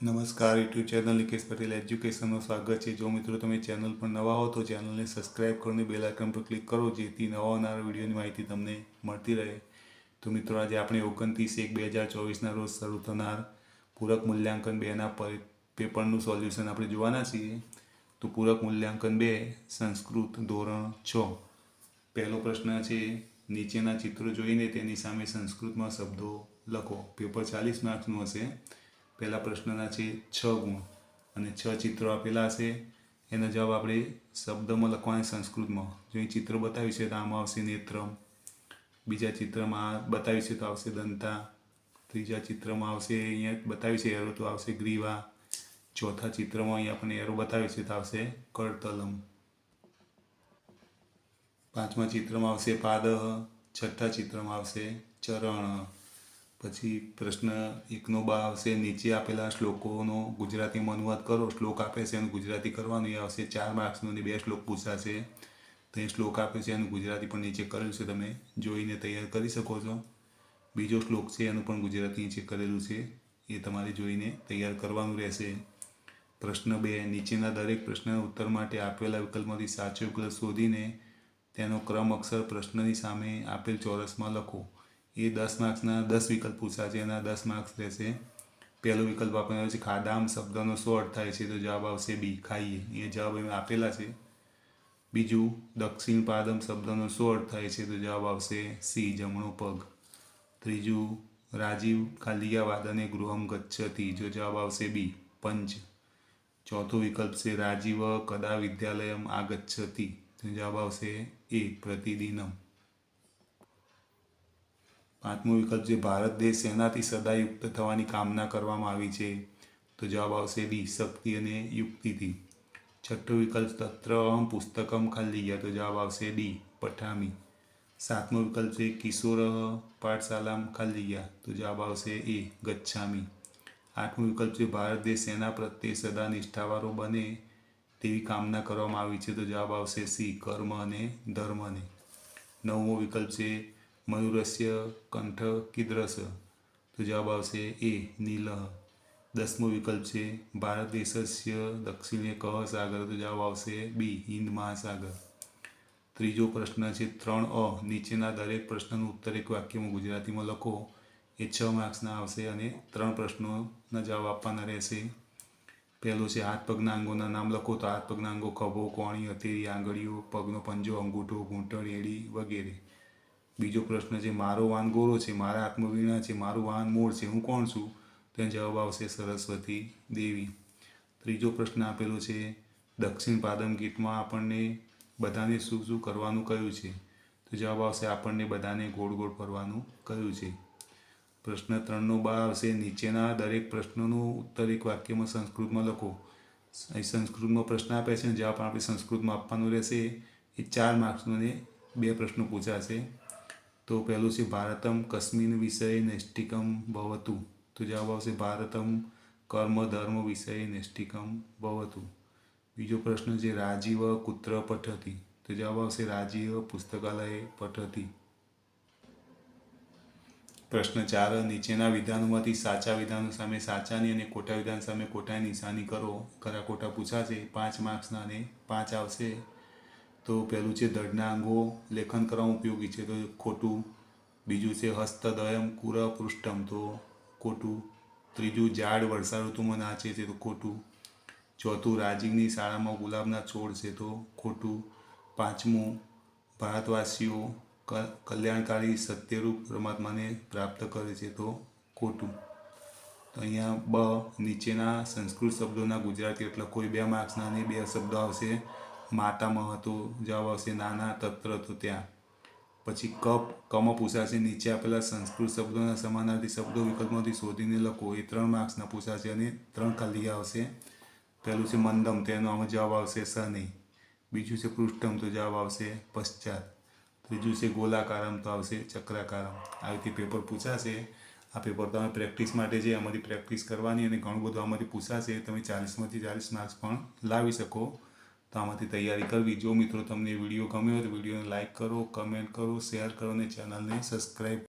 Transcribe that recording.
નમસ્કાર, YouTube channel Nikesh Patel એજ્યુકેશનનું સ્વાગત છે। જો મિત્રો તમે ચેનલ પર નવા હો તો ચેનલને સબસ્ક્રાઇબ કરીને બેલ આઇકન પર ક્લિક કરો, જેથી નવા આવનારા વિડીયોની માહિતી તમને મળતી રહે। તો મિત્રો આજે આપણે 29/1/2024ના રોજ શરૂ થનાર પૂરક મૂલ્યાંકન 2ના પેપરનું સોલ્યુશન આપણે જોવાના છીએ। તો પૂરક મૂલ્યાંકન 2 સંસ્કૃત ધોરણ 6 પહેલો પ્રશ્ન છે, નીચેના ચિત્રો જોઈને તેની સામે સંસ્કૃતમાં શબ્દો લખો। પેપર 40 માર્ક્સનું હશે। પહેલા પ્રશ્નના છે 6 ગુણ અને 6 ચિત્રો આપેલા હશે, એનો જવાબ આપણે શબ્દમાં લખવાના સંસ્કૃતમાં। જો અહીં ચિત્ર બતાવ્યું છે તો આમાં આવશે નેત્રમ, બીજા ચિત્રમાં બતાવ્યું છે તો આવશે દંતા, ત્રીજા ચિત્રમાં આવશે અહીંયા બતાવ્યું છે એરો તો આવશે ગ્રીવા, ચોથા ચિત્રમાં અહીંયા આપણને એરો બતાવ્યું છે તો આવશે કરતલમ, પાંચમા ચિત્રમાં આવશે પાદહ, છઠ્ઠા ચિત્રમાં આવશે ચરણ। પછી પ્રશ્ન 1નો બા આવશે, નીચે આપેલા શ્લોકોનો ગુજરાતીમાં અનુવાદ કરો। શ્લોક આપે છે એનું ગુજરાતી કરવાનું, એ આવશે 4 માર્ક્સનો અને 2 શ્લોક પૂછાશે। તો એ શ્લોક આપે છે એનું ગુજરાતી પણ નીચે કરેલું છે, તમે જોઈને તૈયાર કરી શકો છો। બીજો શ્લોક છે એનું પણ ગુજરાતી નીચે કરેલું છે, એ તમારે જોઈને તૈયાર કરવાનું રહેશે। પ્રશ્ન 2, નીચેના દરેક પ્રશ્નના ઉત્તર માટે આપેલા વિકલ્પમાંથી સાચો વિકલ્પ શોધીને તેનો ક્રમ અક્ષર પ્રશ્નની સામે આપેલ ચોરસમાં લખો। એ 10 માર્ક્સના 10 વિકલ્પ પૂછાશે, એના 10 માર્ક્સ રહેશે। પહેલો વિકલ્પ આપણને આવે છે ખાદામ શબ્દનો શું અર્થ થાય છે, તો જવાબ આવશે બી ખાઈએ, એ જવાબ એમાં આપેલા છે। બીજું, દક્ષિણ પાદમ શબ્દનો શું અર્થ થાય છે, તો જવાબ આવશે સી જમણો પગ। ત્રીજું, રાજીવ કાલિયાવાદને ગૃહમ ગચ્છતિ, જો જવાબ આવશે બી પંચ। ચોથો વિકલ્પ છે રાજીવ કદા વિદ્યાલયમ આગચ્છતિ, તો જવાબ આવશે એ પ્રતિદિનમ। પાંચમો વિકલ્પ છે ભારત દેશ શેનાથી સદાયુક્ત થવાની કામના કરવામાં આવી છે, તો જવાબ આવશે ડી શક્તિ અને યુક્તિથી। છઠ્ઠો વિકલ્પ તત્ર અહમ પુસ્તકમ ખલ્લીય, તો જવાબ આવશે ડી પઠામી। સાતમો વિકલ્પ છે કિશોર પાઠશાલામ ખલ્લીય, તો જવાબ આવશે એ ગચ્છામી। આઠમો વિકલ્પ છે ભારત દેશ સેના પ્રત્યે સદા નિષ્ઠાવાળો બને તેવી કામના કરવામાં આવી છે, તો જવાબ આવશે સી કર્મ અને ધર્મને। નવમો વિકલ્પ છે મયુરસ્ય કંઠ કીદૃશ, તો જવાબ આવશે એ નીલઃ। 10મો વિકલ્પ છે ભારત દેશસ્ય દક્ષિણે કહ સાગર, તો જવાબ આવશે બી હિન્દ મહાસાગર। ત્રીજો પ્રશ્ન છે 3 નીચેના દરેક પ્રશ્નનો ઉત્તર એક વાક્યમાં ગુજરાતીમાં લખો। એ 6 માર્ક્સના આવશે અને 3 પ્રશ્નોના જવાબ આપવાના રહેશે। પહેલો છે હાથ પગના અંગોના નામ લખો, તો હાથ પગના અંગો ખભો, કોણી, હથેળી, આંગળીઓ, પગનો પંજો, અંગૂઠો, ઘૂંટણ, એડી વગેરે। બીજો પ્રશ્ન છે મારો વાન ગોરો છે, મારા હાથમાં વીણા છે, મારું વાન મોર છે, હું કોણ છું, તેનો જવાબ આવશે સરસ્વતી દેવી। ત્રીજો પ્રશ્ન આપેલો છે દક્ષિણ પાદમ ગીતમાં આપણને બધાને શું શું કરવાનું કહ્યું છે, તો જવાબ આવશે આપણને બધાને ગોળ ગોળ ફરવાનું કહ્યું છે। પ્રશ્ન 3નો બા આવશે, નીચેના દરેક પ્રશ્નનો ઉત્તર એક વાક્યમાં સંસ્કૃતમાં લખો। અહીં સંસ્કૃતમાં પ્રશ્ન આપે છે, જવાબ આપણે સંસ્કૃતમાં આપવાનો રહેશે। એ 4 માર્ક્સનો અને 2 પ્રશ્નો પૂછાશે। તો પહેલું છે ભારતમ કસ્મિન વિષય નૈષ્ટિકમ ભવતુ, તો જવાબ આવશે ભારતમ કર્મ ધર્મ વિષય નૈષ્ટિકમ ભવતુ। બીજો પ્રશ્ન છે રાજીવ કુત્ર પઠતી, તો જવાબ આવશે રાજીવ પુસ્તકાલય પઠતી। પ્રશ્ન 4, નીચેના વિધાનોમાંથી સાચા વિધાનો સામે સાચાની અને ખોટા વિધાન સામે ખોટાની નિશાની કરો। ખરા ખોટા પૂછાશે, 5 માર્ક્સના અને 5 આવશે। તો પહેલું છે ધડના અંગો લેખન કરવામાં ઉપયોગી છે, તો ખોટું। બીજું છે હસ્તદયમ કુર પૃષ્ઠમ, તો ખોટું। ત્રીજું ઝાડ વર્ષા ઋતુમાં નાચે છે, તો ખોટું। ચોથું રાજીવની શાળામાં ગુલાબના છોડ છે, તો ખોટું। પાંચમું ભારતવાસીઓ કલ્યાણકારી સત્યરૂપ પરમાત્માને પ્રાપ્ત કરે છે, તો ખોટું। તો અહીંયા બ નીચેના સંસ્કૃત શબ્દોના ગુજરાતી એટલે કોઈ 2 માર્ક્સના અને 2 શબ્દો આવશે। માતામહ, તો જવાબ આવશે નાના, તત્ર, તો ત્યાં। પછી કમાં પૂછાશે નીચે આપેલા સંસ્કૃત શબ્દોના સમાનાર્થી શબ્દો વિકલ્પમાંથી શોધીને લખો। એ 3 માર્ક્સના પૂછાશે અને 3 ખાલી આવશે। પહેલું છે મંદમ, તેનો આમાં જવાબ આવશે શનિ। બીજું છે પૃષ્ઠમ, તો જવાબ આવશે પશ્ચાત। ત્રીજું છે ગોલાકારમ, તો આવશે ચક્રાકારમ। આ રીતે પેપર પૂછાશે। આ પેપર તમે પ્રેક્ટિસ માટે છે, આમાંથી પ્રેક્ટિસ કરવાની અને ઘણું બધું આમાંથી પૂછાશે। તમે 40માંથી 40 માર્ક્સ પણ લાવી શકો, તો આમાંથી તૈયારી કરવી। જો મિત્રો તમને વિડીયો ગમ્યો હોય તો વિડીયોને લાઇક કરો, કમેન્ટ કરો, શેર કરો અને ચેનલને સબસ્ક્રાઈબ